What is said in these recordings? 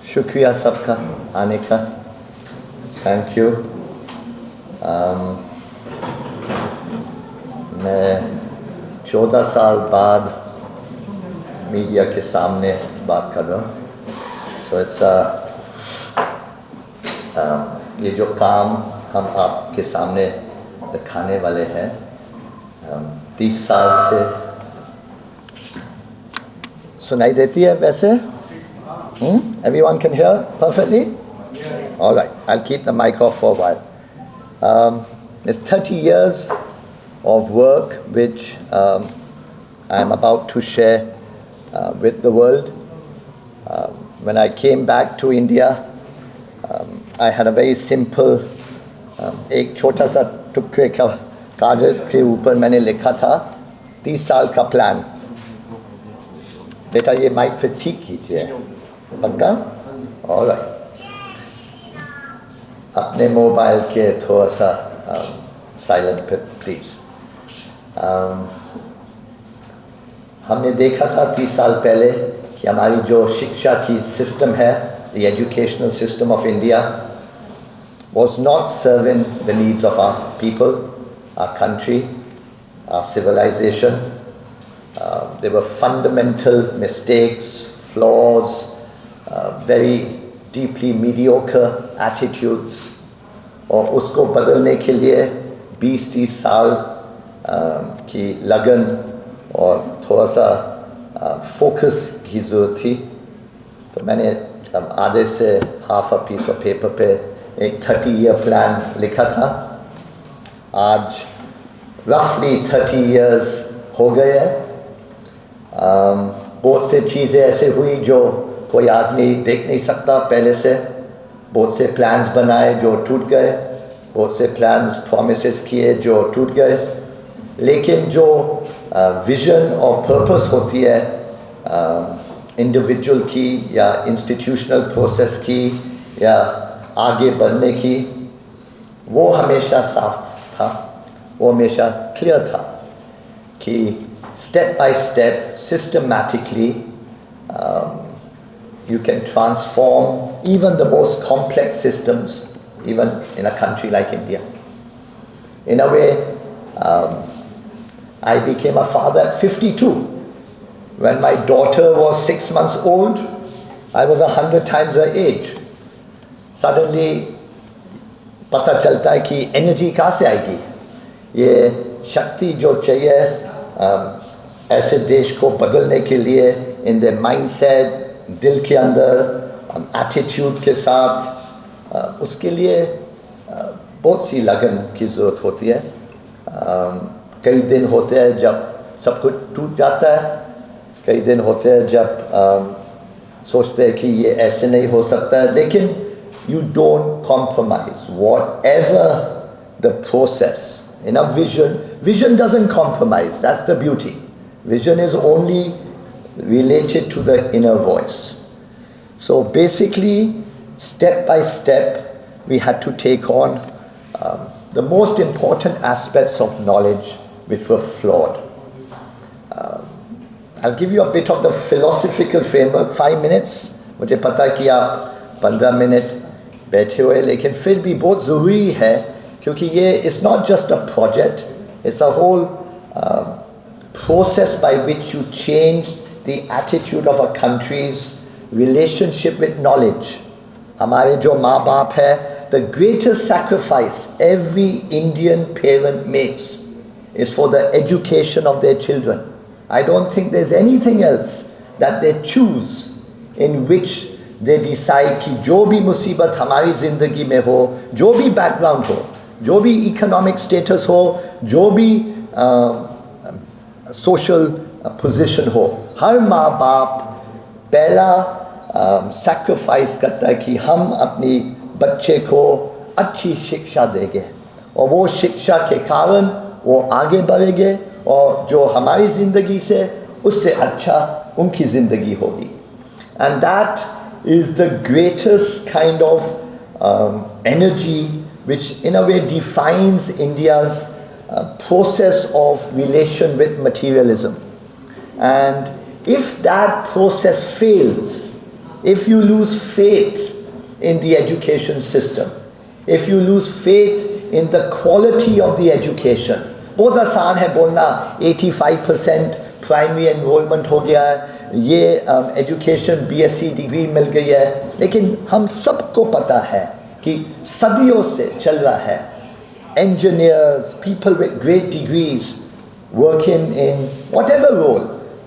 शुक्रिया सबका आने का, थैंक यू। मैं 14 साल बाद मीडिया के सामने बात कर रहा हूँ। सो इट्स ये जो काम हम आपके सामने दिखाने वाले हैं 30 साल से सुनाई देती है वैसे? Everyone can hear perfectly? All right, I'll keep the mic off for a while. It's 30 years of work which I'm about to share with the world. When I came back to India, I had a very simple, एक छोटा सा टुकड़े का कागज के ऊपर मैंने लिखा था 30 साल का प्लान। बेटा ये माइक फिर ठीक कीजिए, पक्का? ऑलराइट। अपने मोबाइल के थोड़ा सा साइलेंट पे प्लीज। हमने देखा था 30 साल पहले कि हमारी जो शिक्षा की सिस्टम है, the educational system of India was not serving the needs of our people, our country, our civilization. There were fundamental mistakes, flaws, very deeply mediocre attitudes, और उसको बदलने के लिए 20-30 साल की लगन और थोड़ा सा फोकस की ज़रूरत थी। तो मैंने आधे से half a piece of paper पे एक 30-year plan लिखा था। आज roughly 30 years हो गए हैं। बहुत से चीज़ें ऐसे हुई जो कोई आदमी देख नहीं सकता पहले से। बहुत से प्लान्स बनाए जो टूट गए, बहुत से प्लान्स प्रॉमिसेस किए जो टूट गए, लेकिन जो विजन और पर्पस होती है इंडिविजुअल की या इंस्टीट्यूशनल प्रोसेस की या आगे बढ़ने की, वो हमेशा साफ था, वो हमेशा क्लियर था कि step by step, systematically, you can transform even the most complex systems, even in a country like India. In a way, I became a father at 52. When my daughter was 6 months old, I was 100 times her age. Suddenly, पता चलता है कि energy कहाँ से आएगी, ये शक्ति जो चाहिए ऐसे देश को बदलने के लिए, इन द माइंडसेट, दिल के अंदर, एटीट्यूड के साथ, उसके लिए बहुत सी लगन की ज़रूरत होती है। कई दिन होते हैं जब सब कुछ टूट जाता है, कई दिन होते हैं जब सोचते हैं कि ये ऐसे नहीं हो सकता है, लेकिन you don't compromise. Whatever the process, in a vision doesn't compromise. That's the beauty. Vision is only related to the inner voice. So basically, step by step, we had to take on the most important aspects of knowledge which were flawed. I'll give you a bit of the philosophical framework, 5 minutes. मुझे पता है कि आप 15 minute बैठे हुए, लेकिन फिर भी बहुत ज़रूरी है क्योंकि ये it's not just a project, it's a whole process by which you change the attitude of a country's relationship with knowledge. हमारे जो माँ बाप है, the greatest sacrifice every Indian parent makes is for the education of their children. I don't think there's anything else that they choose in which they decide कि जो भी मुसीबत हमारी ज़िंदगी में हो, जो भी बैकग्राउंड हो, जो भी इकोनॉमिक स्टेटस हो, जो भी सोशल पोजीशन हो, हर माँ बाप पहला सैक्रिफाइस करता है कि हम अपनी बच्चे को अच्छी शिक्षा देंगे और वो शिक्षा के कारण वो आगे बढ़ेंगे और जो हमारी ज़िंदगी से उससे अच्छा उनकी ज़िंदगी होगी. And that is the greatest kind of energy which in a way defines India's process of relation with materialism. And if that process fails, if you lose faith in the education system, if you lose faith in the quality of the education, बहुत आसान है बोलना 85% primary enrolment हो गया है, ये education BSc degree मिल गई है, लेकिन हम सबको पता है कि सदियों से चल रहा है. Engineers, people with great degrees working in whatever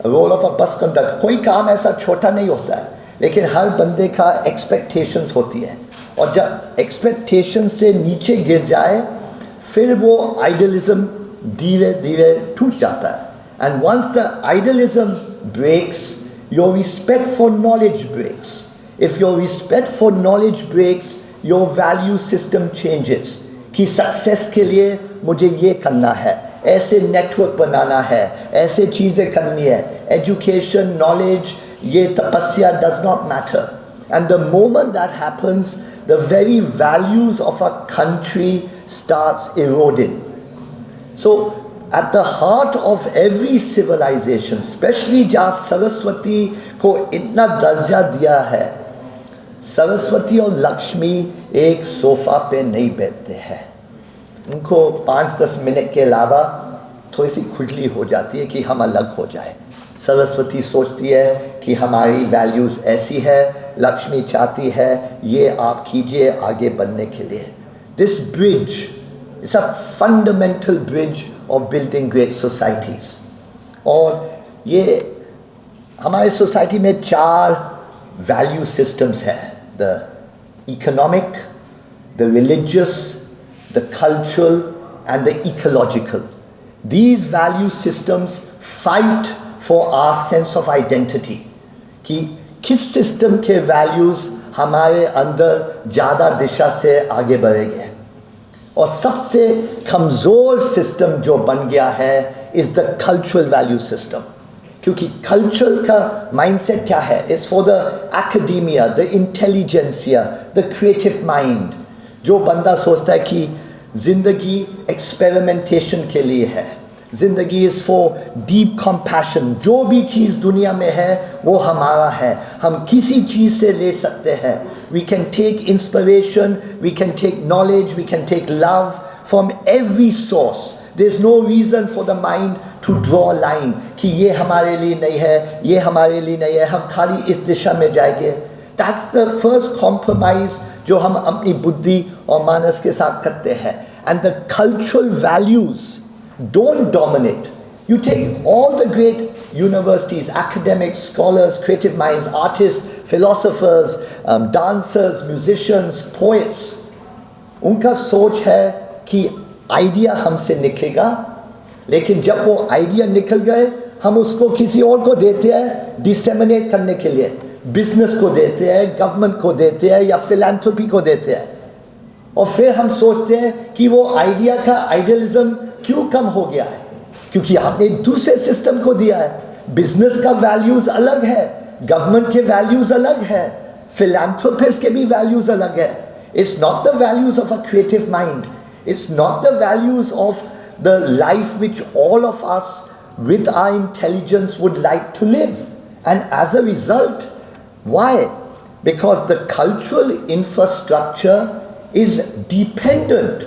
role of a bus conductor, कोई काम ऐसा छोटा नहीं होता है, लेकिन हर बंदे का expectations होती है, और जब expectations से नीचे गिर जाए फिर वो idealism धीरे धीरे टूट जाता है. And once the idealism breaks, your respect for knowledge breaks. If your respect for knowledge breaks, your value system changes. कि सक्सेस के लिए मुझे ये करना है, ऐसे नेटवर्क बनाना है, ऐसे चीज़ें करनी है. एजुकेशन, नॉलेज, ये तपस्या does not matter. And the moment that happens, the very values of a country starts eroding. So at the heart of every civilization, especially जहाँ सरस्वती को इतना दर्जा दिया है, सरस्वती और लक्ष्मी एक सोफा पे नहीं बैठते हैं. उनको 5-10 मिनट के अलावा थोड़ी सी खुजली हो जाती है कि हम अलग हो जाए. सरस्वती सोचती है कि हमारी वैल्यूज़ ऐसी है, लक्ष्मी चाहती है ये आप कीजिए आगे बढ़ने के लिए. This bridge is a fundamental bridge of building great societies. और ये हमारी सोसाइटी में 4 value systems है: the economic, the religious, the cultural and the ecological. These value systems fight for our sense of identity, कि किस system के values हमारे अंदर ज़्यादा दिशा से आगे बढ़ेंगे. और सबसे कमज़ोर system जो बन गया है is the cultural value system. क्योंकि कल्चरल का माइंडसेट क्या है? It's for the academia, the intelligentsia, the creative mind. जो बंदा सोचता है कि ज़िंदगी एक्सपेरिमेंटेशन के लिए है, ज़िंदगी इज़ फॉर डीप कंपैशन, जो भी चीज़ दुनिया में है वो हमारा है, हम किसी चीज़ से ले सकते हैं. We can take inspiration, we can take knowledge, we can take love from every source. There's no reason for the mind to draw a line कि ये हमारे लिए नहीं है, ये हमारे लिए नहीं है, हम खाली इस दिशा में जाएंगे. That's the first compromise जो हम अपनी बुद्धि और मानस के साथ करते हैं. And the cultural values don't dominate. You take all the great universities, academics, scholars, creative minds, artists, philosophers, dancers, musicians, poets. उनका सोच है कि आइडिया हमसे निकलेगा, लेकिन जब वो आइडिया निकल गए हम उसको किसी और को देते हैं डिसेमिनेट करने के लिए. बिजनेस को देते हैं, गवर्नमेंट को देते हैं, या फिलैंथ्रोपी को देते हैं. और फिर हम सोचते हैं कि वो आइडिया का आइडियलिज्म क्यों कम हो गया है, क्योंकि आपने दूसरे सिस्टम को दिया है. बिजनेस का वैल्यूज अलग है, गवर्नमेंट के वैल्यूज अलग है, फिलैंथ्रोपिस्ट के भी वैल्यूज अलग है. It's not the values of a creative mind. It's not the values of the life which all of us with our intelligence would like to live. And as a result, why? Because the cultural infrastructure is dependent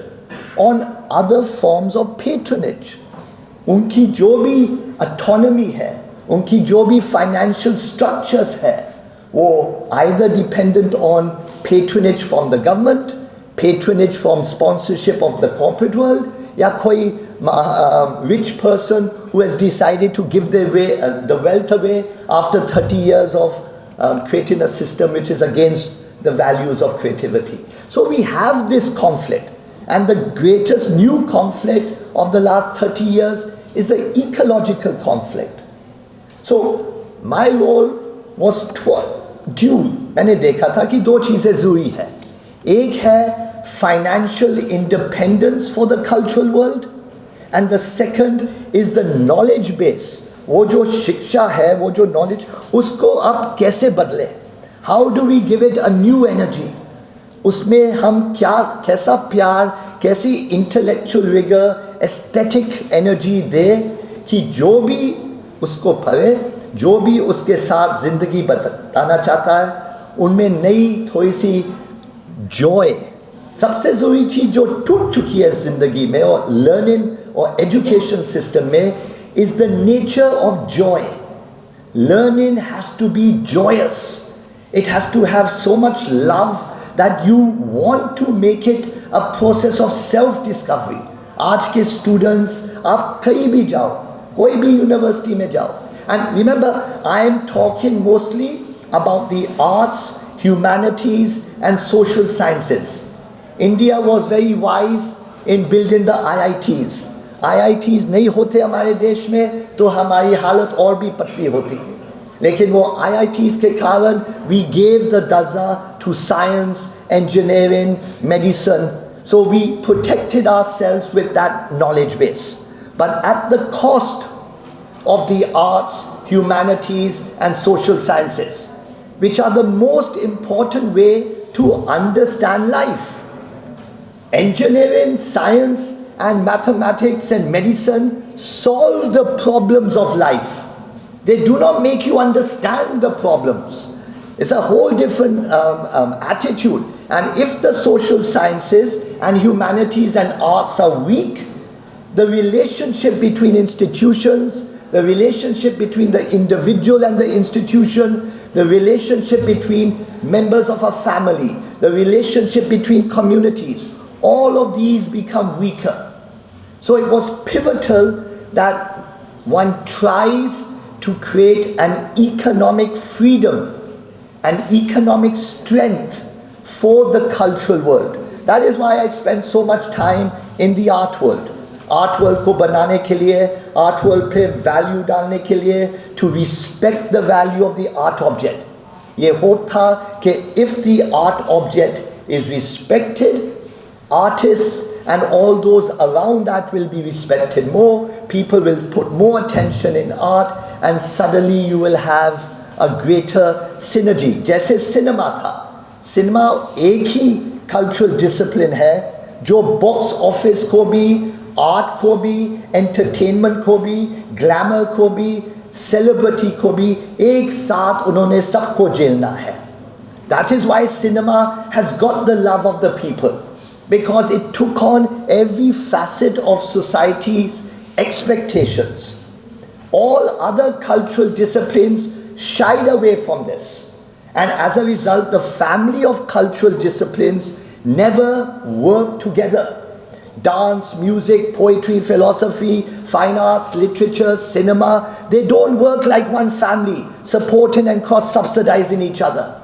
on other forms of patronage. उनकी जो भी autonomy है, उनकी जो भी financial structures है, वो either dependent on patronage from the government, patronage from sponsorship of the corporate world, या कोई rich person who has decided to give the wealth away after 30 years of creating a system which is against the values of creativity. So we have this conflict, and the greatest new conflict of the last 30 years is the ecological conflict. So my role was dual. मैंने देखा था कि 2 चीज़ें ज़रूरी है. एक है financial independence for the cultural world, and the second is the knowledge base. वो जो शिक्षा है, वो जो knowledge, उसको अब कैसे बदले? How do we give it a new energy? उसमें हम कैसा प्यार, कैसी intellectual rigor, aesthetic energy दे कि जो भी उसको पढ़े, जो भी उसके साथ ज़िंदगी बताना चाहता है, उनमें नई थोड़ी सी जॉय, सबसे ज़रूरी चीज़ जो टूट चुकी है ज़िंदगी में और लर्निंग और एजुकेशन सिस्टम में, is the nature of joy. Learning has to be joyous. It has to have so much love that you want to make it a process of self-discovery. आज के students, आप कहीं भी जाओ, कोई भी university में जाओ. And remember, I am talking mostly about the arts, humanities and social sciences. India was very wise in building the IITs. IITs नहीं होते हमारे देश में तो हमारी हालत और भी पतली होती. लेकिन वो IITs के कारण we gave the darza to science, engineering, medicine. So we protected ourselves with that knowledge base. But at the cost of the arts, humanities and social sciences, which are the most important way to understand life. Engineering, science and mathematics and medicine solve the problems of life. They do not make you understand the problems. It's a whole different attitude. And if the social sciences and humanities and arts are weak, the relationship between institutions, the relationship between the individual and the institution, the relationship between members of a family, the relationship between communities, all of these become weaker. So it was pivotal that one tries to create an economic freedom, an economic strength for the cultural world. That is why I spend so much time in the art world. Art world को बनाने के लिए, art world पे value डालने के लिए, to respect the value of the art object. ये hope था कि if the art object is respected, artists and all those around that will be respected more, people will put more attention in art, and suddenly you will have a greater synergy. जैसे cinema था, cinema एक ही cultural discipline है जो box office को भी, art को भी, entertainment को भी, ग्लैमर को भी, सेलिब्रिटी को भी एक साथ उन्होंने सबको झेलना है. That is why cinema has got the love of the people, because it took on every facet of society's expectations. All other cultural disciplines shied away from this. And as a result, the family of cultural disciplines never worked together. Dance, music, poetry, philosophy, fine arts, literature, cinema, they don't work like one family, supporting and cross-subsidizing each other.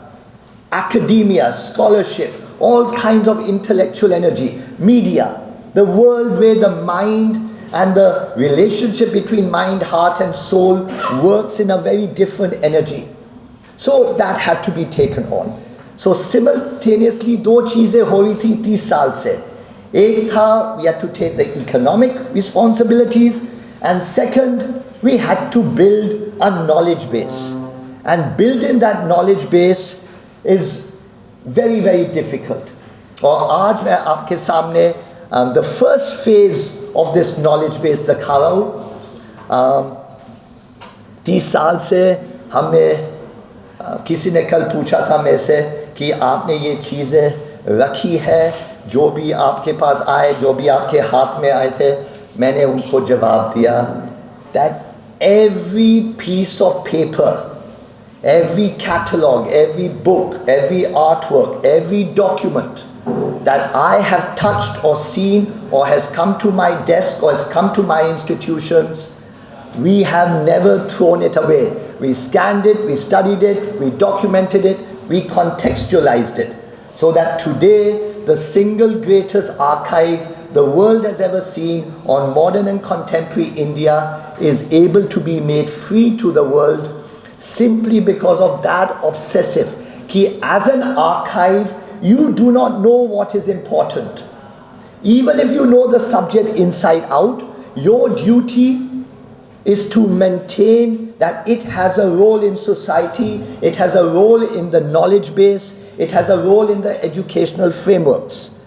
Academia, scholarship, all kinds of intellectual energy, media, the world where the mind and the relationship between mind, heart and soul works in a very different energy. So that had to be taken on. So simultaneously दो चीजें हो रही थी 30 साल से. एक था, we had to take the economic responsibilities, and second, we had to build a knowledge base. And building that knowledge base is very, very difficult. और आज मैं आपके सामने the first phase of this knowledge base दिखा रहा हूँ. 30 साल से हमने किसी ने कल पूछा था मेरे से कि आपने ये चीज़ें रखी है, जो भी आपके पास आए, जो भी आपके हाथ में आए थे, मैंने उनको जवाब दिया that every piece of paper, every catalog, every book, every artwork, every document that I have touched or seen or has come to my desk or has come to my institutions, we have never thrown it away. We scanned it, we studied it, we documented it, we contextualized it. So that today, the single greatest archive the world has ever seen on modern and contemporary India is able to be made free to the world simply because of that obsessive. Ki as an archive, you do not know what is important. Even if you know the subject inside out, your duty is to maintain that it has a role in society, it has a role in the knowledge base, it has a role in the educational frameworks.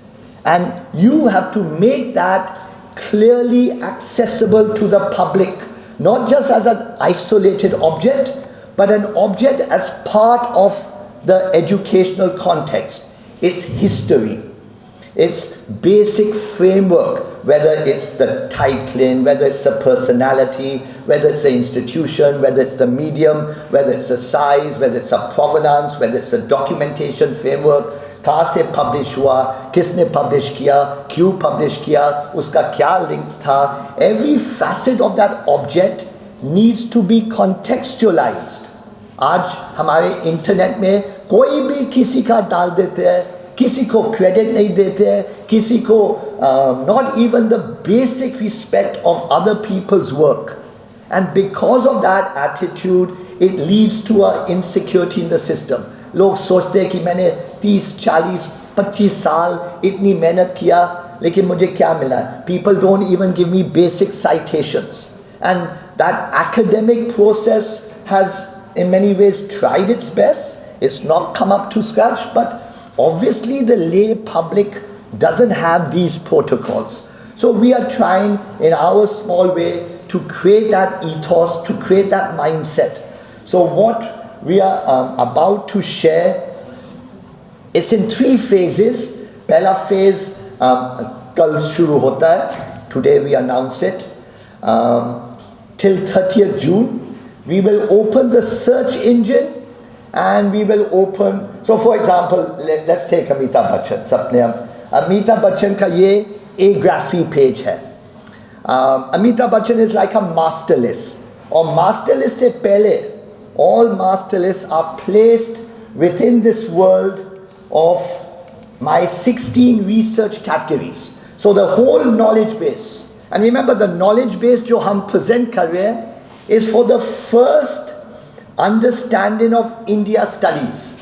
And you have to make that clearly accessible to the public, not just as an isolated object, but an object as part of the educational context, its history, its basic framework, whether it's the title, whether it's the personality, whether it's the institution, whether it's the medium, whether it's the size, whether it's a provenance, whether it's a documentation framework, कहाँ से publish हुआ, किसने publish किया, क्यों publish किया, उसका क्या links था. Every facet of that object needs to be contextualized. आज हमारे इंटरनेट में कोई भी किसी का डाल देते हैं, किसी को क्रेडिट नहीं देते हैं, किसी को not even the basic respect of other people's work. And because of that attitude, it leads to an insecurity in the system. लोग सोचते हैं कि मैंने 30, 40, 25 साल इतनी मेहनत किया, लेकिन मुझे क्या मिला? People don't even give me basic citations. And that academic process has in many ways tried its best. It's not come up to scratch, but obviously the lay public doesn't have these protocols. So we are trying in our small way to create that ethos, to create that mindset. So what we are about to share is in 3 phases. Pehla phase kal shuru hota hai. Today we announce it. Till 30th June, we will open the search engine and we will open. So for example, let's take Amitabh Bachchan. Sapne Amitabh Bachchan ka ye A-graphy page hai. Amitabh Bachchan is like a master list. Or master list se pehle, all master lists are placed within this world of my 16 research categories. So the whole knowledge base. And remember, the knowledge base jo hum present kar rahe hain is for the first understanding of India studies.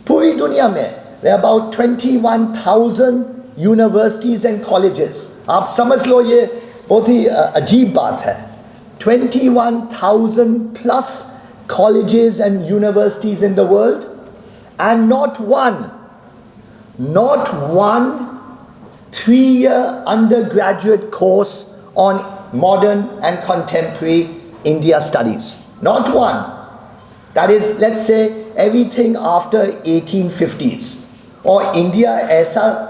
Puri duniya mein, there are about 21,000 universities and colleges. आप समझ लो ये बहुत ही अजीब बात है. 21,000 plus colleges and universities in the world, and not one 3-year undergraduate course on modern and contemporary India studies. Not one. That is, let's say, everything after 1850s. Or India ऐसा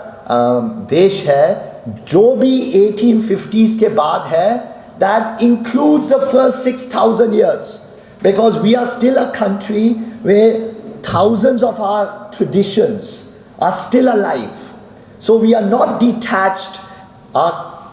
देश है जो भी 1850s के बाद है, that includes the first 6,000 years. Because we are still a country where thousands of our traditions are still alive. So we are not detached. Our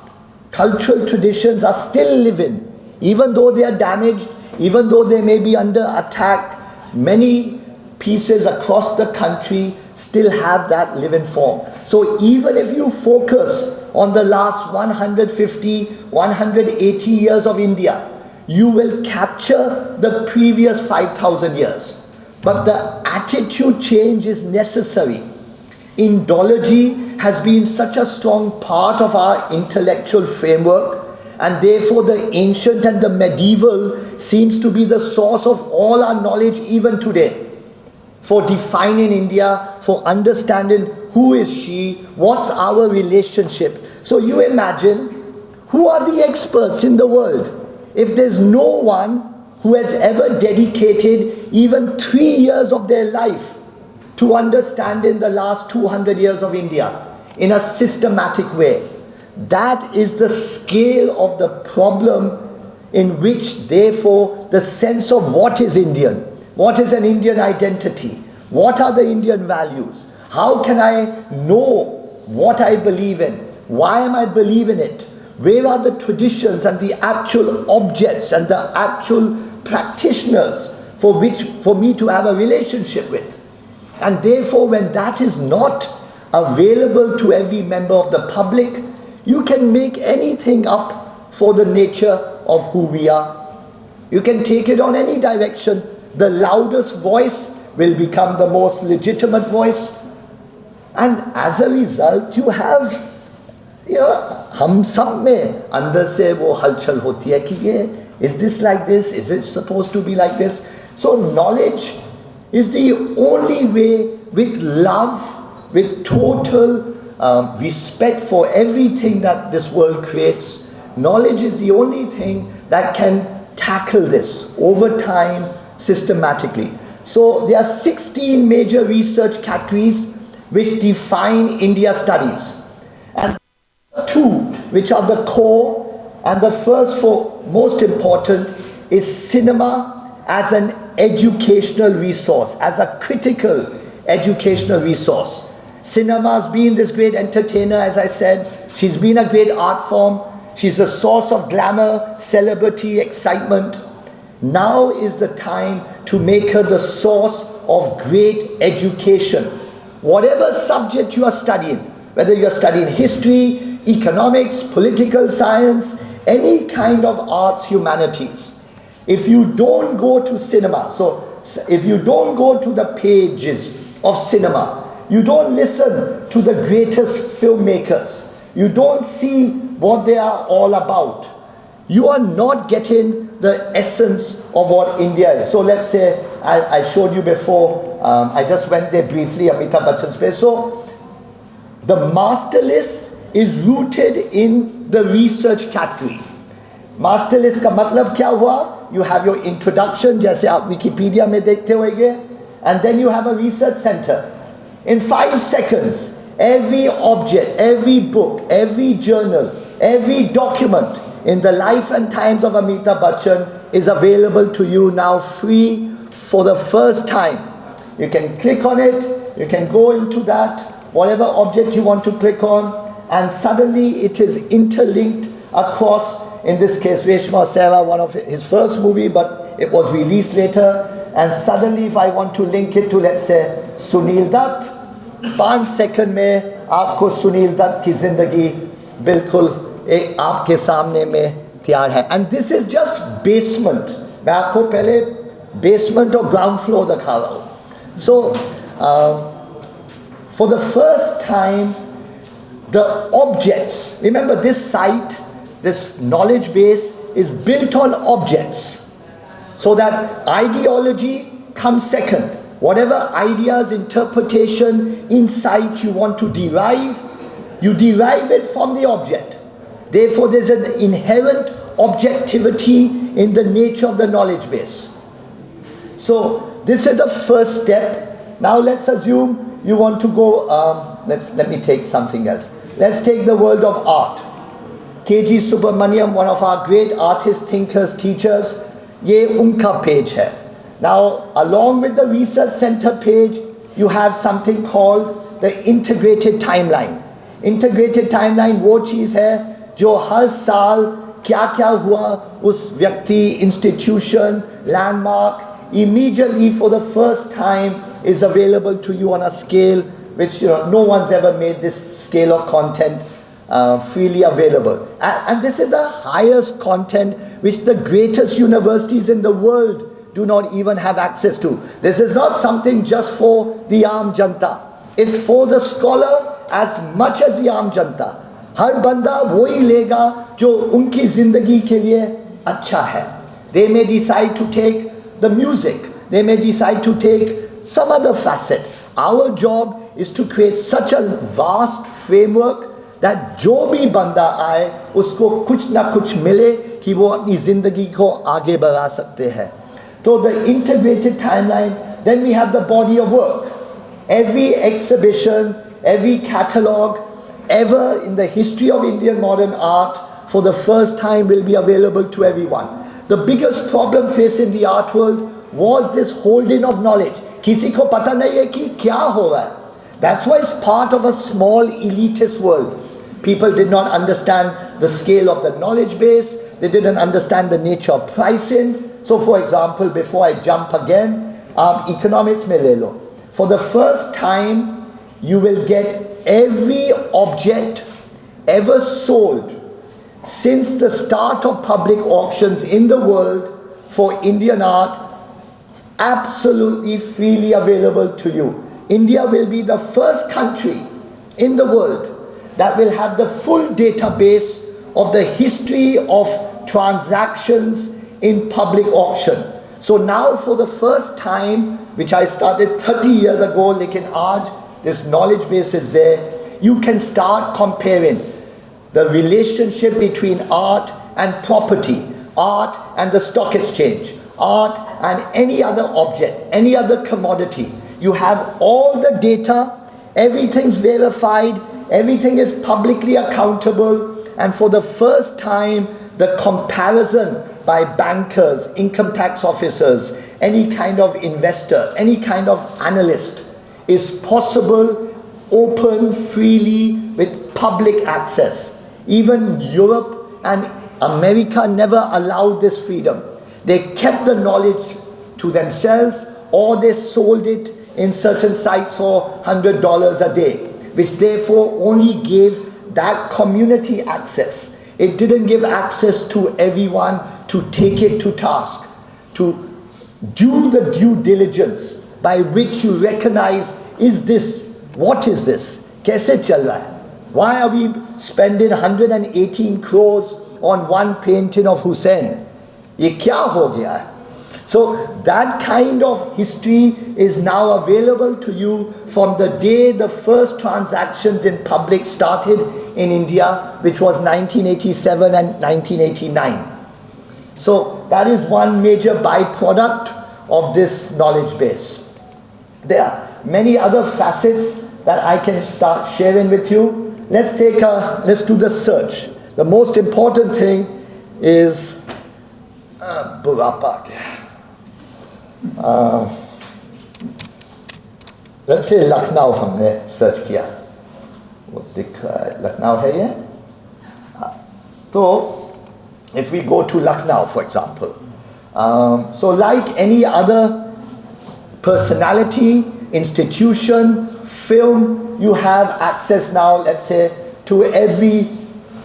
cultural traditions are still living. Even though they are damaged, even though they may be under attack, many pieces across the country still have that living form. So even if you focus on the last 150, 180 years of India, you will capture the previous 5,000 years. But the attitude change is necessary. Indology has been such a strong part of our intellectual framework, and therefore the ancient and the medieval seems to be the source of all our knowledge even today. For defining India, for understanding who is she, what's our relationship. So you imagine, who are the experts in the world? If there's no one who has ever dedicated even 3 years of their life to understanding the last 200 years of India in a systematic way, that is the scale of the problem in which, therefore, the sense of what is Indian, what is an Indian identity, what are the Indian values, how can I know what I believe in, why am I believing it, where are the traditions and the actual objects and the actual practitioners for me to have a relationship with. And therefore, when that is not available to every member of the public, you can make anything up for the nature of who we are. You can take it on any direction. The loudest voice will become the most legitimate voice. And as a result, you have, हम सब में अंदर से वो हलचल होती है कि ये, is this like this? Is it supposed to be like this? So knowledge is the only way, with love, with total respect for everything that this world creates. Knowledge is the only thing that can tackle this over time, systematically. So there are 16 major research categories which define India studies. And two which are the core, and the first four most important is cinema as an educational resource, as a critical educational resource. Cinema has been this great entertainer, as I said. She's been a great art form. She's a source of glamour, celebrity, excitement. Now is the time to make her the source of great education. Whatever subject you are studying, whether you are studying history, economics, political science, any kind of arts, humanities, if you don't go to cinema, so if you don't go to the pages of cinema, you don't listen to the greatest filmmakers, you don't see what they are all about, you are not getting the essence of what India is. So let's say, I showed you before, I just went there briefly, Amitabh Bachchan's place. So the master list is rooted in the research category. Master list का मतलब क्या हुआ? You have your introduction, जैसे आप Wikipedia में देखते होंगे, and then you have a research center. In 5 seconds, every object, every book, every journal, every document in the life and times of Amitabh Bachchan is available to you now free for the first time. You can click on it, you can go into that, whatever object you want to click on, and suddenly it is interlinked across, in this case Reshma Sera, one of his first movie, but it was released later, and suddenly if I want to link it to, let's say, Sunil Dutt, 5 seconds में आपको सुनील दत्त की जिंदगी बिल्कुल एक आपके सामने में तैयार है. And this is just basement. मैं आपको पहले basement और ground floor दिखा रहा हूँ. So for the first time, the objects, remember this site, this knowledge base is built on objects, so that ideology comes second. Whatever ideas, interpretation, insight you want to derive, you derive it from the object. Therefore, there's an inherent objectivity in the nature of the knowledge base. So this is the first step. Now let's assume you want to go, let me take something else. Let's take the world of art. K.G. Subramaniam, one of our great artists, thinkers, teachers, ye unka page hai. Now, along with the research center page, you have something called the integrated timeline. Integrated timeline वो चीज़ है जो हर साल क्या क्या हुआ उस व्यक्ति, institution, landmark, immediately for the first time is available to you on a scale which no one's ever made this scale of content freely available. And this is the highest content which the greatest universities in the world do not even have access to. This is not something just for the Aam Janta. It's for the scholar as much as the Aam Janta. हर बंदा वही लेगा जो उनकी जिंदगी के लिए अच्छा है. They may decide to take the music. They may decide to take some other facet. Our job is to create such a vast framework that जो भी बंदा आए उसको कुछ ना कुछ मिले कि वो अपनी जिंदगी को आगे बढ़ा सकते हैं. So the integrated timeline, then we have the body of work. Every exhibition, every catalogue ever in the history of Indian modern art for the first time will be available to everyone. The biggest problem facing the art world was this holding of knowledge. किसी को पता नहीं है कि क्या हो रहा है. That's why it's part of a small elitist world. People did not understand the scale of the knowledge base. They didn't understand the nature of pricing. So for example, before I jump again, economics में ले लो. For the first time, you will get every object ever sold since the start of public auctions in the world for Indian art absolutely freely available to you. India will be the first country in the world that will have the full database of the history of transactions in public auction. So now for the first time, which I started 30 years ago, lekin aaj this knowledge base is there, you can start comparing the relationship between art and property, art and the stock exchange, art, and any other object, any other commodity. You have all the data, everything's verified, everything is publicly accountable, and for the first time, the comparison by bankers, income tax officers, any kind of investor, any kind of analyst is possible, open, freely, with public access. Even Europe and America never allowed this freedom. They kept the knowledge to themselves, or they sold it in certain sites for $100 a day, which therefore only gave that community access. It didn't give access to everyone to take it to task, to do the due diligence by which you recognize, is this, what is this? Kaise chal raha hai? Why are we spending 118 crores on one painting of Hussein? Ye kya ho gaya hai? So that kind of history is now available to you from the day the first transactions in public started in India, which was 1987 and 1989. So that is one major byproduct of this knowledge base. There are many other facets that I can start sharing with you. Let's do the search. The most important thing is let's say Lucknow हमने search किया, वो दिख रहा है Lucknow है ये. So if we go to Lucknow, for example, so like any other personality, institution, film, you have access now, let's say, to every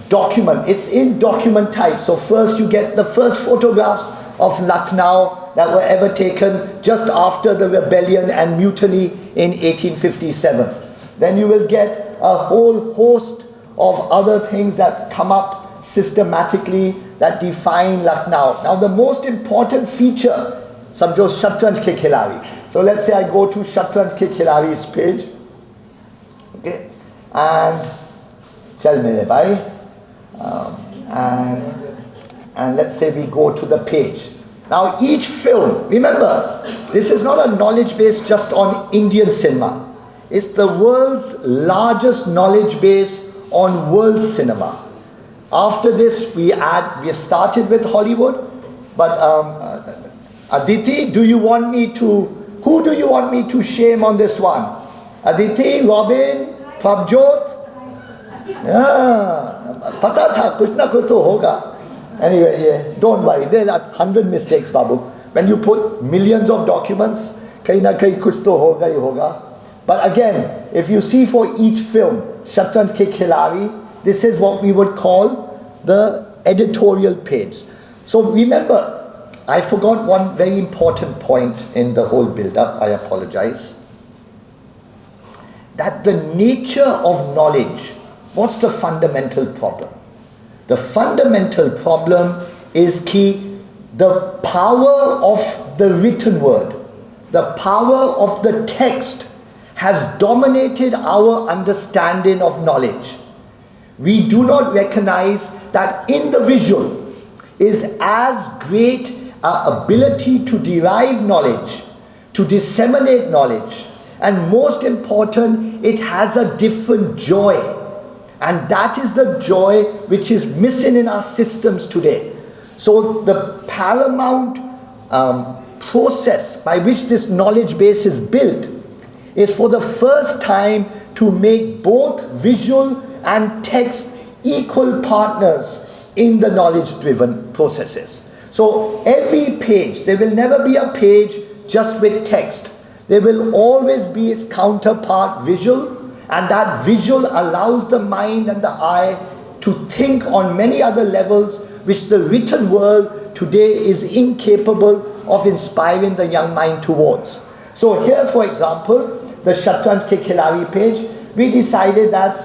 document. It's in document type. So first you get the first photographs of Lucknow that were ever taken just after the rebellion and mutiny in 1857. Then you will get a whole host of other things that come up systematically that define Lucknow. Now the most important feature, समझो शतरंज के खिलाड़ी. So let's say I go to शतरंज के खिलाड़ी's page, okay, and चल मेरे भाई, and let's say we go to the page. Now each film, remember, this is not a knowledge base just on Indian cinema. It's the world's largest knowledge base on world cinema. After this, we have started with Hollywood, but Aditi, who do you want me to shame on this one? Aditi, Robin, Prabjot? Yeah, pata tha, kuch na kuch to hoga. Anyway, yeah, don't worry, there are 100 mistakes, Babu. When you put millions of documents, kahin na kahin kuch to hoga hi hoga. But again, if you see for each film, Shatranj Ke Khilari, this is what we would call the editorial page. So remember, I forgot one very important point in the whole build-up, I apologize. That the nature of knowledge, what's the fundamental problem? The fundamental problem is the power of the written word, the power of the text has dominated our understanding of knowledge. We do not recognize that in the visual is as great our ability to derive knowledge, to disseminate knowledge, and most important, it has a different joy. And that is the joy which is missing in our systems today. So the paramount process by which this knowledge base is built is for the first time to make both visual and text equal partners in the knowledge-driven processes. So every page, there will never be a page just with text. There will always be its counterpart visual, and that visual allows the mind and the eye to think on many other levels which the written world today is incapable of inspiring the young mind towards. So here, for example, the Shatranj Ke Khilari page, we decided that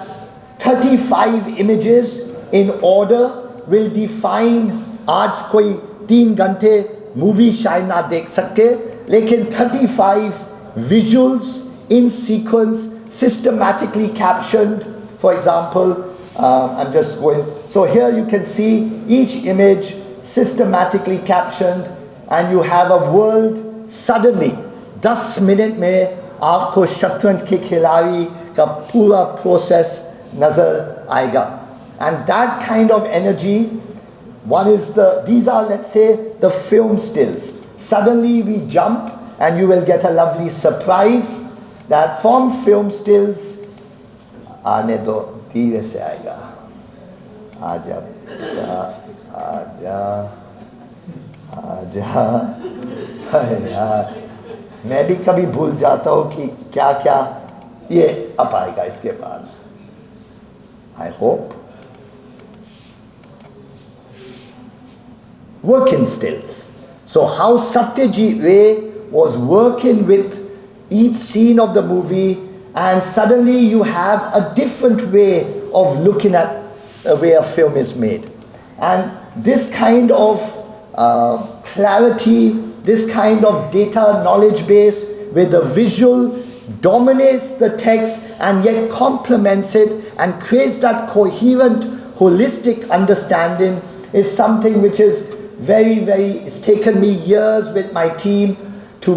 35 images in order will define, आज कोई 3 घंटे movie शायद ना देख सके, लेकिन 35 visuals in sequence, systematically captioned. For example, I'm just going, so here you can see each image systematically captioned and you have a world suddenly 10 minute में आपको शतरंज के खिलाड़ी का पूरा process nazar आएगा. And that kind of energy, these are, let's say, the film stills. Suddenly we jump and you will get a lovely surprise that from film stills, आने दो, धीरे से आएगा. आजा, यार, मैं भी कभी भूल जाता हूँ कि क्या क्या ये अब आएगा इसके बाद. I hope. Working stills. So how Satyajit Ray was working with each scene of the movie, and suddenly you have a different way of looking at the way a film is made. And this kind of clarity, this kind of data knowledge base where the visual dominates the text and yet complements it and creates that coherent, holistic understanding is something which is it's taken me years with my team to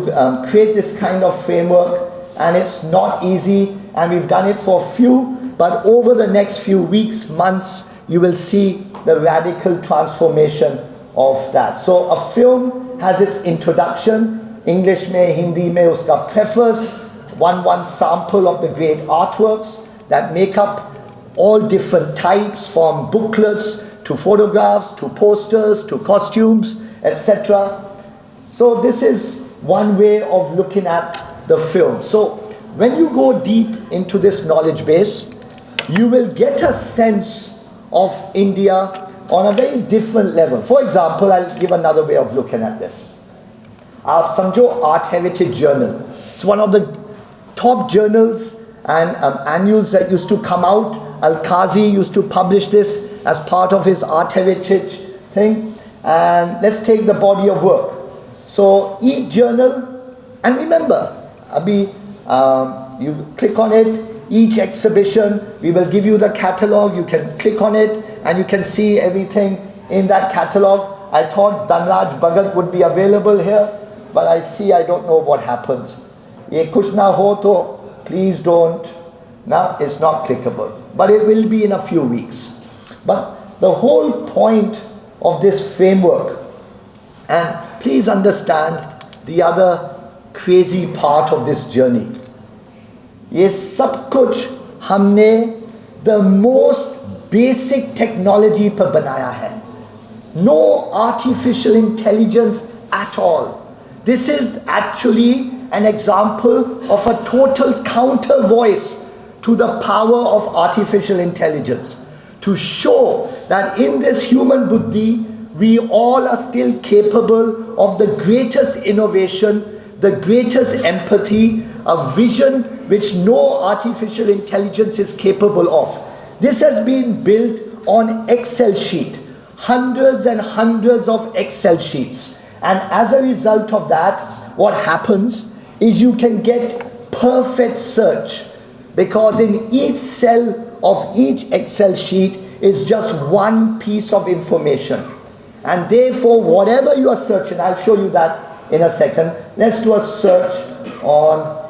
create this kind of framework, and it's not easy, and we've done it for few, but over the next few weeks, months, you will see the radical transformation of that. So a film has its introduction, English mein, Hindi mein, uska preface, one sample of the great artworks that make up all different types, from booklets to photographs, to posters, to costumes, etc. So this is one way of looking at the film. So when you go deep into this knowledge base, you will get a sense of India on a very different level. For example, I'll give another way of looking at this. Samjo Art Heritage Journal. It's one of the top journals and annuals that used to come out. Al-Qazi used to publish this as part of his art heritage thing. And let's take the body of work. So each journal, and remember, you click on it, each exhibition, we will give you the catalog, you can click on it and you can see everything in that catalog. I thought Dhanraj Bhagat would be available here, but I don't know what happens. Ye kuch na ho to please don't. Now it's not clickable, but it will be in a few weeks. But the whole point of this framework, and please understand the other crazy part of this journey. Ye sab kuch humne the most basic technology par banaya hai. No artificial intelligence at all. This is actually an example of a total counter voice to the power of artificial intelligence, to show that in this human buddhi, we all are still capable of the greatest innovation, the greatest empathy, a vision which no artificial intelligence is capable of. This has been built on Excel sheet, hundreds and hundreds of Excel sheets. And as a result of that, what happens is you can get perfect search, because in each cell of each Excel sheet is just one piece of information. And therefore, whatever you are searching, I'll show you that in a second. Let's do a search on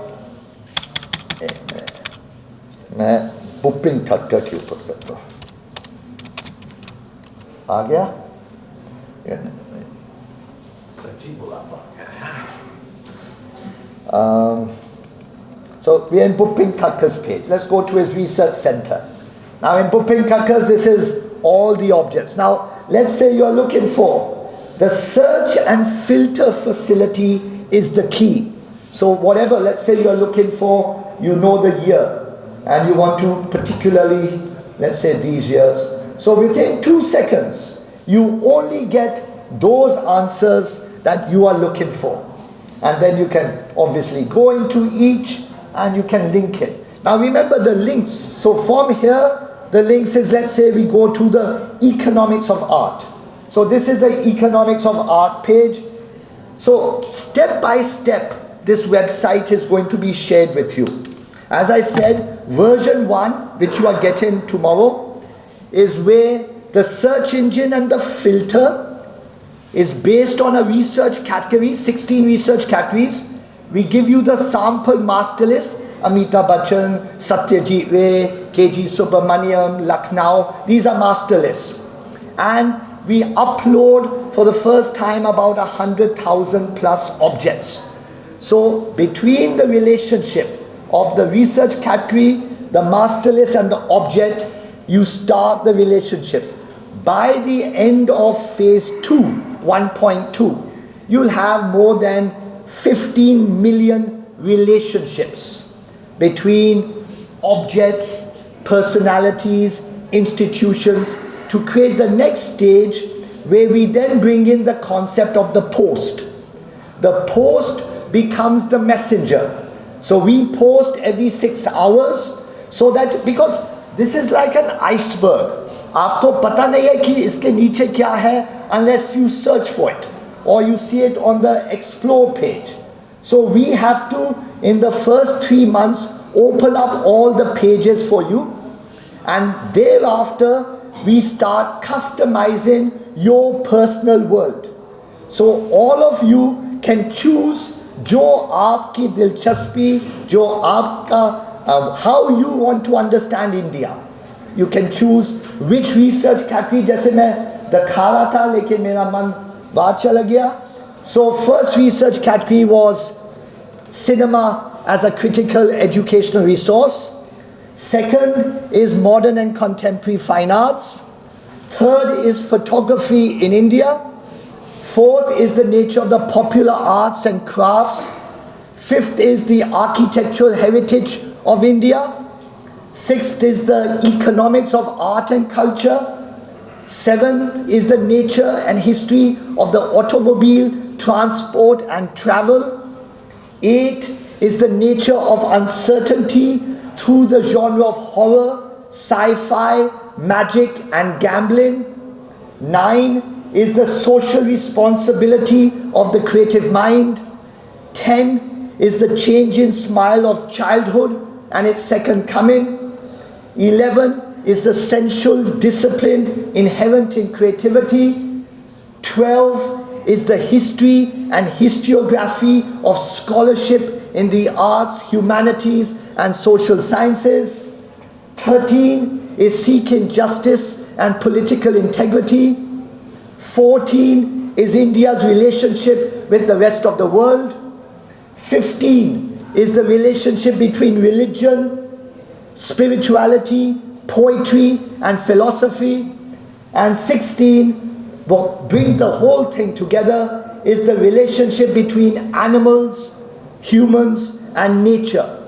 मैं बुपिंग ठक्कर के ऊपर करता हूँ. आ गया? So we are in Bupin Kakkar's page. Let's go to his research center. Now in Bupin Kakkar's, this is all the objects. Now let's say you are looking for the search and filter facility is the key. So whatever, let's say you are looking for, you know the year, and you want to particularly, let's say these years. So within 2 seconds, you only get those answers that you are looking for. And then you can obviously go into each and you can link it. Now remember the links. So from here, the links is, let's say we go to the economics of art. So this is the economics of art page. So step by step, this website is going to be shared with you. As I said, version 1, which you are getting tomorrow, is where the search engine and the filter is based on a research category, 16 research categories. We give you the sample master list, Amitabh Bachchan, Satyajit Ray, K.G. Subramaniam, Lucknow, these are master lists. And we upload for the first time about 100,000 plus objects. So between the relationship of the research category, the master list and the object, you start the relationships. By the end of phase 2, 1.2, you'll have more than 15 million relationships between objects, personalities, institutions, to create the next stage where we then bring in the concept of the post. The post becomes the messenger. So we post every 6 hours, so that, because this is like an iceberg. आपको पता नहीं है कि इसके नीचे क्या है unless you search for it or you see it on the explore page. So we have to, in the first 3 months, open up all the pages for you, and thereafter we start customizing your personal world. So all of you can choose जो आपकी दिलचस्पी, जो आपका how you want to understand India. You can choose which research category. जैसे मैं दिखा रहा था लेकिन मेरा मन बाहर चला गया. So first research category was cinema as a critical educational resource. Second is modern and contemporary fine arts. Third is photography in India. Fourth is the nature of the popular arts and crafts. Fifth is the architectural heritage of India. Sixth is the economics of art and culture. Seventh is the nature and history of the automobile, transport and travel. Eight is the nature of uncertainty through the genre of horror, sci-fi, magic and gambling. 9 is the social responsibility of the creative mind. 10 is the changing smile of childhood and its second coming. 11 is the sensual discipline inherent in creativity. 12 is the history and historiography of scholarship in the arts, humanities and social sciences. 13 is seeking justice and political integrity. 14 is India's relationship with the rest of the world. 15 is the relationship between religion, spirituality, poetry and philosophy. And 16, what brings the whole thing together, is the relationship between animals, humans and nature.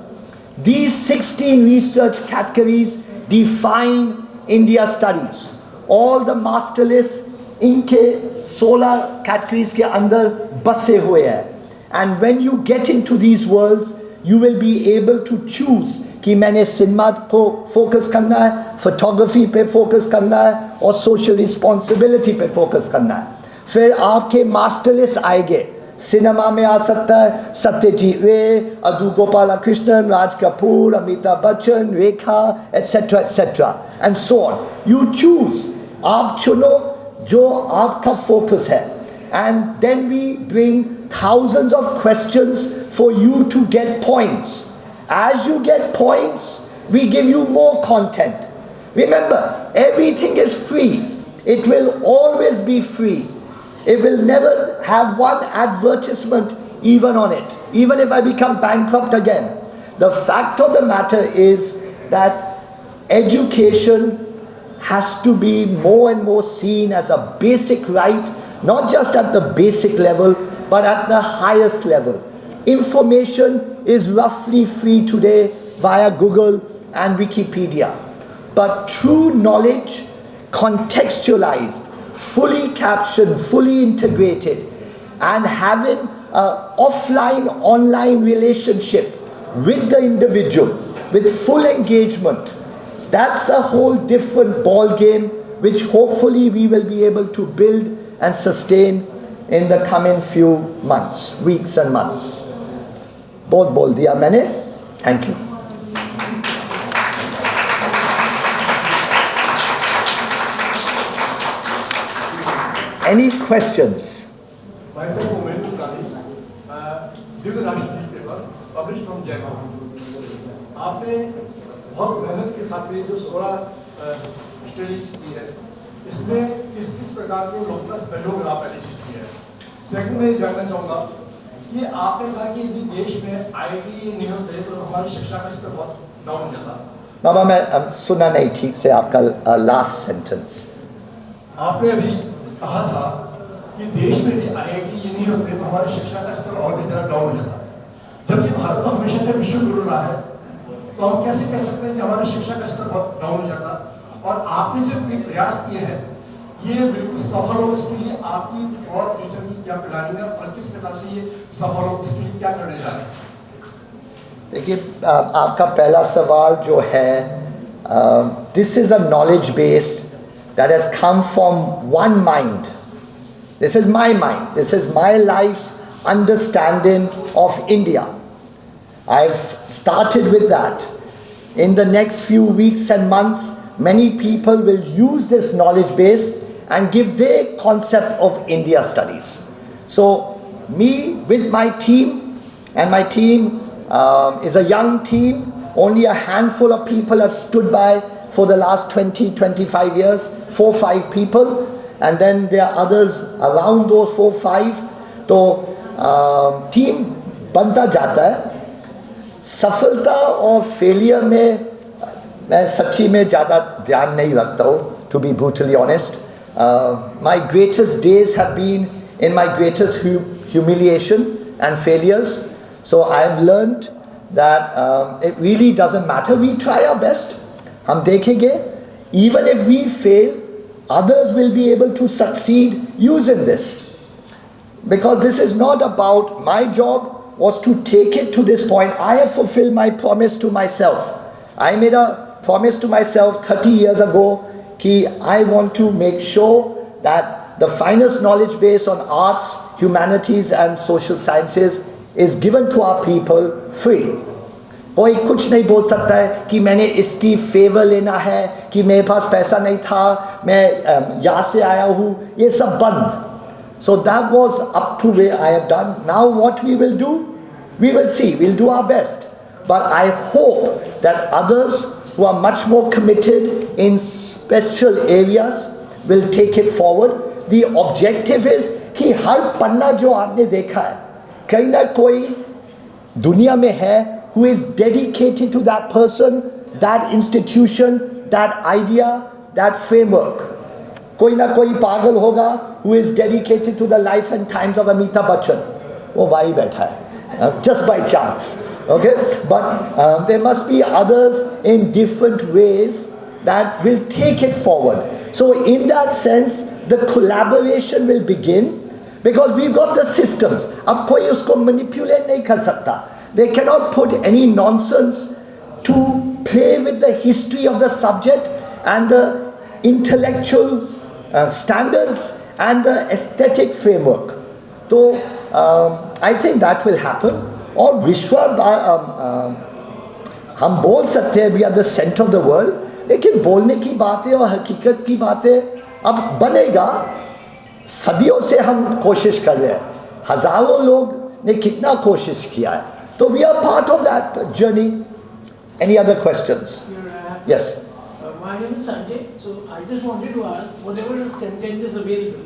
These 16 research categories define India studies. All the master lists इनके 16 categories के अंदर बसे हुए हैं. And when you get into these worlds, you will be able to choose कि मैंने cinema को focus करना है, फोटोग्राफी पे फोकस करना है और सोशल रिस्पॉन्सिबिलिटी पे फोकस करना है. फिर आपके मास्टर लिस्ट आएंगे. सिनेमा में आ सकता है सत्यजीत रे, अदू गोपाल कृष्णन, राज कपूर, अमिताभ बच्चन, रेखा, etc etc and so on. You choose. आप चुनो जो आपका focus है. And then we bring thousands of questions for you to get points. As you get points, we give you more content. Remember, everything is free. It will always be free. It will never have one advertisement even on it. Even if I become bankrupt again. The fact of the matter is that education has to be more and more seen as a basic right, not just at the basic level, but at the highest level. Information is roughly free today via Google and Wikipedia. But true knowledge, contextualized, fully captioned, fully integrated, and having an offline-online relationship with the individual, with full engagement, that's a whole different ball game, which hopefully we will be able to build and sustain in the coming few months, weeks and months. बहुत बोल दिया मैंने. Thank you. Any questions? राष्ट्र newspaper publish from Jaipur. आपने बहुत मेहनत के साथ में जो 16 स्टडीज की है, इसमें किस किस प्रकार के लोगों का सहयोग आप एनालिसिस किया है? सेकंड में जानना चाहूँगा कि आपने कहा कि यदि देश में IIT नहीं होते तो हमारी शिक्षा का स्तर बहुत डाउन हो जाता। बाबा मैं सुना नहीं ठीक से आपका लास्ट सेंटेंस। आपने अभी कहा था कि देश में यदि IIT नहीं होते तो हमारी शिक्षा का स्तर और भी ज़्यादा डाउन हो जाता। जबकि भारत तो हमेशा से विश्व गुरु रहा है, तो हम कैसे कह सकते हैं कि हमारी शिक्षा का स्तर बहुत डाउन हो जाता? और आपने जो प्रयास किए हैं ये बिल्कुल सफल हो, इसके लिए आपकी फॉर फ्यूचर की क्या प्लानिंग है और किस प्रकार से ये सफल हो, इसके लिए क्या करने जा रहे हैं? देखिए आपका पहला सवाल जो है, this is a knowledge base that has come from one mind. This is my mind. This is my life's understanding of India. I've started with that. In the next few weeks and months, many people will use this knowledge base and give their concept of India studies. So, me with my team, and my team is a young team. Only a handful of people have stood by for the last 20-25 years, 4-5 people. And then there are others around those 4-5. तो team बनता जाता है. सफलता और failure में मैं सच्ची में ज़्यादा ध्यान नहीं रखता हूँ, to be brutally honest. My greatest days have been in my greatest humiliation and failures. So I have learned that it really doesn't matter. We try our best. हम देखेंगे, even if we fail, others will be able to succeed using this. Because this is not about, my job was to take it to this point. I have fulfilled my promise to myself. I made a promise to myself 30 years ago that I want to make sure that the finest knowledge base on arts, humanities and social sciences is given to our people free. कोई कुछ नहीं बोल सकता है कि मैंने इसकी favour लेना है, कि मेरे पास पैसा नहीं था, मैं यहाँ से आया हूँ, ये सब बंद. So that was up to where I have done. Now what we will do, we will see. We'll do our best. But I hope that others who are much more committed in special areas will take it forward. The objective is कि हर पन्ना जो आपने देखा है, कहीं ना कोई दुनिया में है who is dedicated to that person, that institution, that idea, that framework. कोई ना कोई पागल होगा who is dedicated to the life and times of Amitabh Bachchan. वो वही बैठा है, just by chance. Okay, but there must be others in different ways that will take it forward. So in that sense, the collaboration will begin because we've got the systems. अब कोई उसको manipulate नहीं कर सकता. They cannot put any nonsense to play with the history of the subject and the intellectual standards and the aesthetic framework. So I think that will happen. और विश्व हम बोल सकते हैं we are the center of the world, लेकिन बोलने की बातें और हकीकत की बातें अब बनेगा. सदियों से हम कोशिश कर रहे हैं, हजारों लोग ने कितना कोशिश किया है. So we are part of that journey. Any other questions? Yes. My name is Sanjay. So I just wanted to ask, whatever content is available,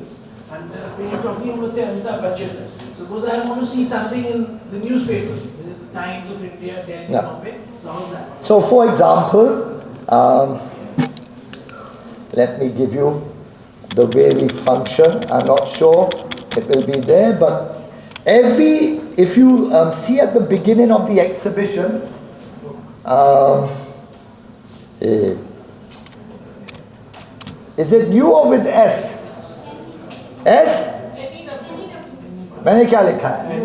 and when you're talking about say Amitabh Bachchan, suppose I want to see something in the newspaper, the Times of India, Delhi, Bombay. So how's that? So for example, let me give you the way we function. I'm not sure it will be there, but if you see at the beginning of the exhibition, is it new or with S? S? मैंने क्या लिखा है?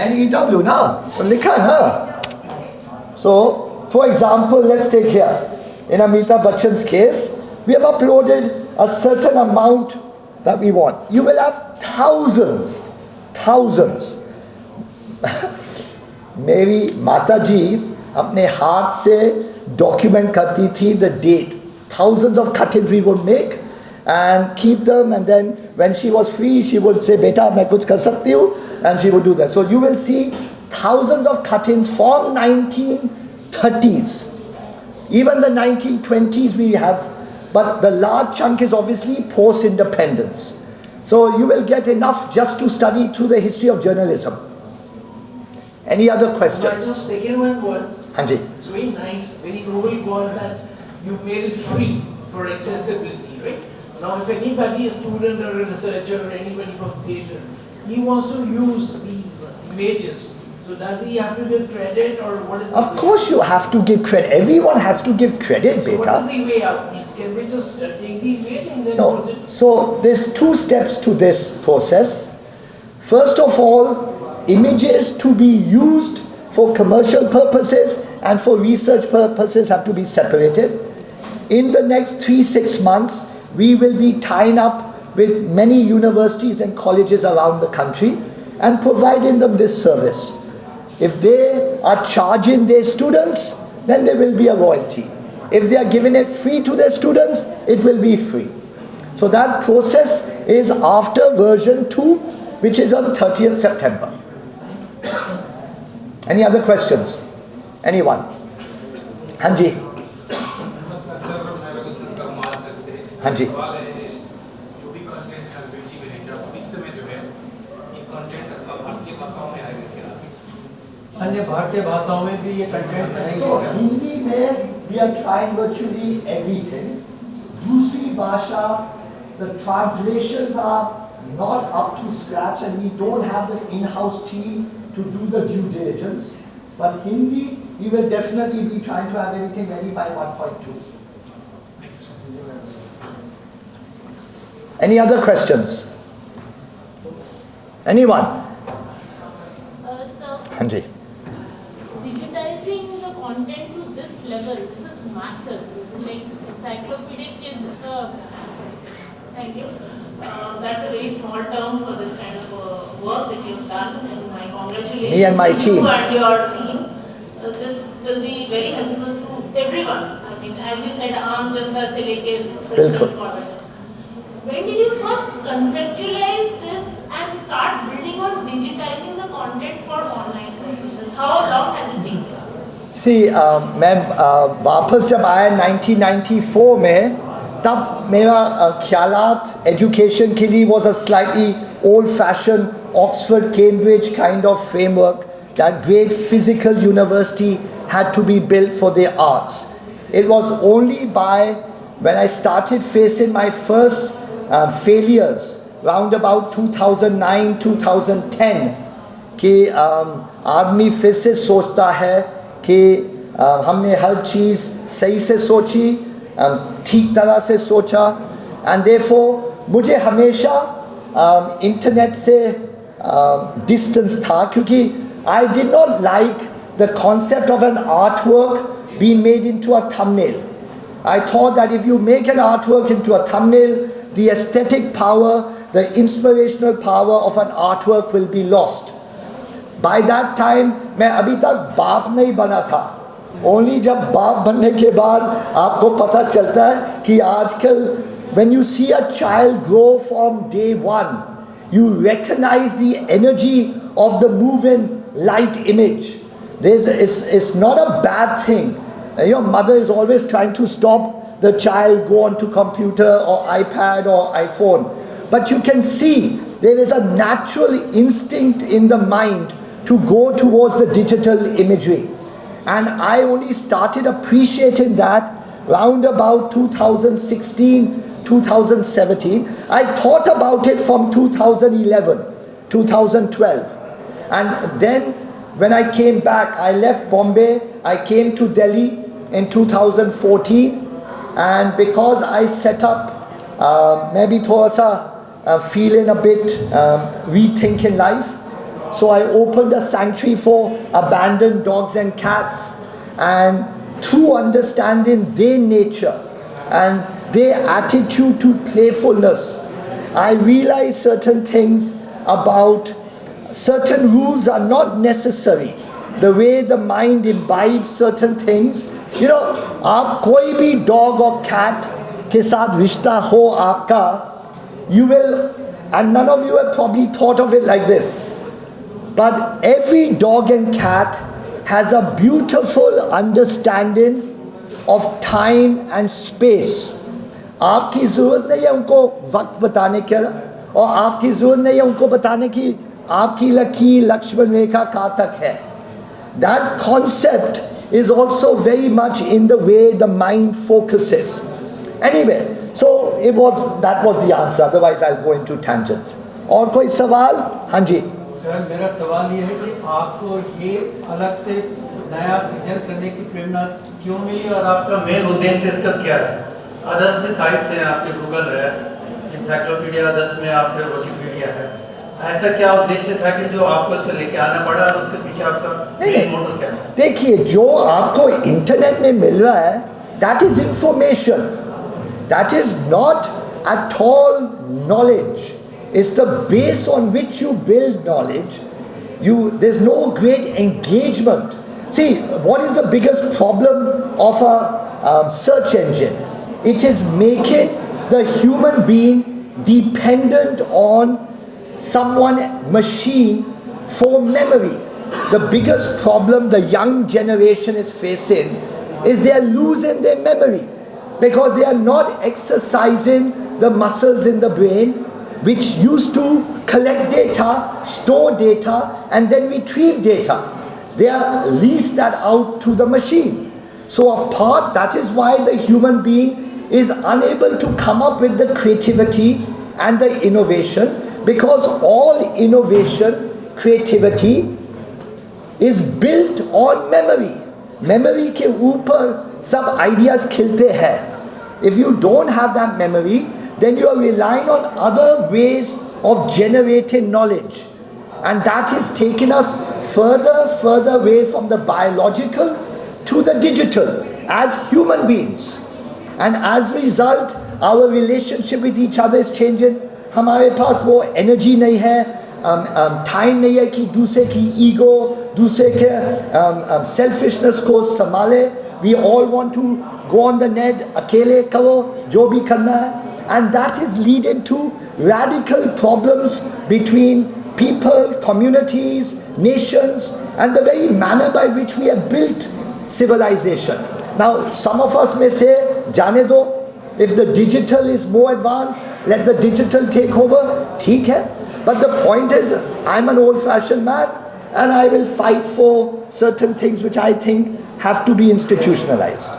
NEW ना? तो लिखा है ना? So, for example, let's take here. In Amitabh Bachchan's case, we have uploaded a certain amount that we want. You will have thousands. मेरी माता जी अपने हाथ से डॉक्यूमेंट करती थी the date. Thousands of cuttings we would make and keep them, and then when she was free she would say बेटा मैं कुछ कर सकती हूँ, and she would do that. So you will see thousands of cuttings from 1930s. Even the 1920s we have, but the large chunk is obviously post-independence. So you will get enough just to study through the history of journalism. Any other questions? My second one was, Hanji. it's very nice, very noble was that you made it free for accessibility, right? Now if anybody, a student or a researcher or anybody from theatre, he wants to use these images, so does he have to give credit or what is the Of course you have to give credit. Everyone has to give credit, So beta. what is the way out? Means can we just take the image and then No. put it? So there's two steps to this process. First of all, images to be used for commercial purposes and for research purposes have to be separated. In the next 3-6 months, we will be tying up with many universities and colleges around the country and providing them this service. If they are charging their students, then there will be a royalty. If they are giving it free to their students, it will be free. So that process is after version 2, which is on 30th September. Any other questions? Anyone? Hanji. Hanji. अन्य भारतीय भाषाओं में भी ये content So Hindi में we are trying virtually everything. दूसरी भाषा, the translations are not up to scratch and we don't have the in-house team to do the due diligence. But Hindi, we will definitely be trying to have everything ready by 1.2. Any other questions? Anyone? Sir, Hanji. digitizing the content to this level, this is massive. Like encyclopedic is the, thank you. That's a very small term for this kind of work that you've done, and my congratulations Me and my to team. you and your team. This will be very helpful to everyone. I mean, as you said, Aam Janta se leke Bilkul. scholar. When did you first conceptualize this and start building on digitizing the content for online purposes? How long has it taken? See, मैं वापस जब आया 1994 में, तब मेरा ख्यालात education के लिए was a slightly old-fashioned Oxford, Cambridge kind of framework. That great physical university had to be built for the arts. It was only by when I started facing my first failures round about 2009, 2010 कि आदमी फिर से सोचता है कि हमने हर चीज़ सही से सोची, ठीक तरह से सोचा, and therefore मुझे हमेशा इंटरनेट से डिस्टेंस था क्योंकि I did not like the concept of an artwork being made into a thumbnail. I thought that if you make an artwork into a thumbnail, the aesthetic power, the inspirational power of an artwork will be lost. By that time, मैं अभी तक बाप नहीं बना था. Only जब बाप बनने के बाद आपको पता चलता है कि आजकल when you see a child grow from day one, you recognize the energy of the moving light image. It's not a bad thing. Your mother is always trying to stop the child go onto computer or iPad or iPhone. But you can see there is a natural instinct in the mind to go towards the digital imagery. And I only started appreciating that round about 2016, 2017. I thought about it from 2011, 2012. And then when I came back, I left Bombay, I came to Delhi in 2014. And because I set up, maybe thoda sa feeling a bit rethinking life. So I opened a sanctuary for abandoned dogs and cats, and through understanding their nature and their attitude to playfulness, I realized certain things about certain rules are not necessary. The way the mind imbibes certain things, you know, आप कोई भी dog or cat के साथ रिश्ता हो आपका, you will, and none of you have probably thought of it like this. but every dog and cat has a beautiful understanding of time and space. आपकी ज़रूरत नहीं है उनको वक्त बताने के, और आपकी ज़रूरत नहीं है उनको बताने की आपकी लकीर लक्ष्मण रेखा कहाँ तक है. That concept is also very much in the way the mind focuses. Anyway, so that was the answer. Otherwise, I'll go into tangents. और कोई सवाल? हाँ जी. सर, मेरा सवाल ये है कि आपको ये अलग से नया सृजन करने की प्रेरणा क्यों मिली और आपका मेन उद्देश्य इसका क्या है? अदर्स में साइट्स हैं, आपके गूगल है, इंसाइक्लोपीडिया, अदर्स में आपके विकिपीडिया है. ऐसा क्या उद्देश्य था कि जो आपको इसे लेके आना पड़ा और उसके पीछे आपका मेन मोटिव क्या है? देखिए, जो आपको इंटरनेट में मिल रहा है, that is information. That is not at all knowledge. It's the base on which you build knowledge. There's no great engagement. See, what is the biggest problem of a search engine? It is making the human being dependent on someone machine for memory. The biggest problem the young generation is facing is they are losing their memory because they are not exercising the muscles in the brain which used to collect data, store data, and then retrieve data. They are leased that out to the machine. So that is why the human being is unable to come up with the creativity and the innovation, because all innovation, creativity is built on memory. Memory के ऊपर सब ideas खिलते हैं. If you don't have that memory, then you are relying on other ways of generating knowledge. And that has taken us further away from the biological to the digital as human beings. And as a result, our relationship with each other is changing. हमारे पास वो energy नहीं है, time नहीं है कि दूसरे की ego, दूसरे के selfishness को संभाले. We all want to go on the net, अकेले करो जो भी करना है. And that is leading to radical problems between people, communities, nations, and the very manner by which we have built civilization. Now, some of us may say, जाने दो, if the digital is more advanced, let the digital take over. ठीक है. But the point is, I'm an old-fashioned man, and I will fight for certain things which I think have to be institutionalized.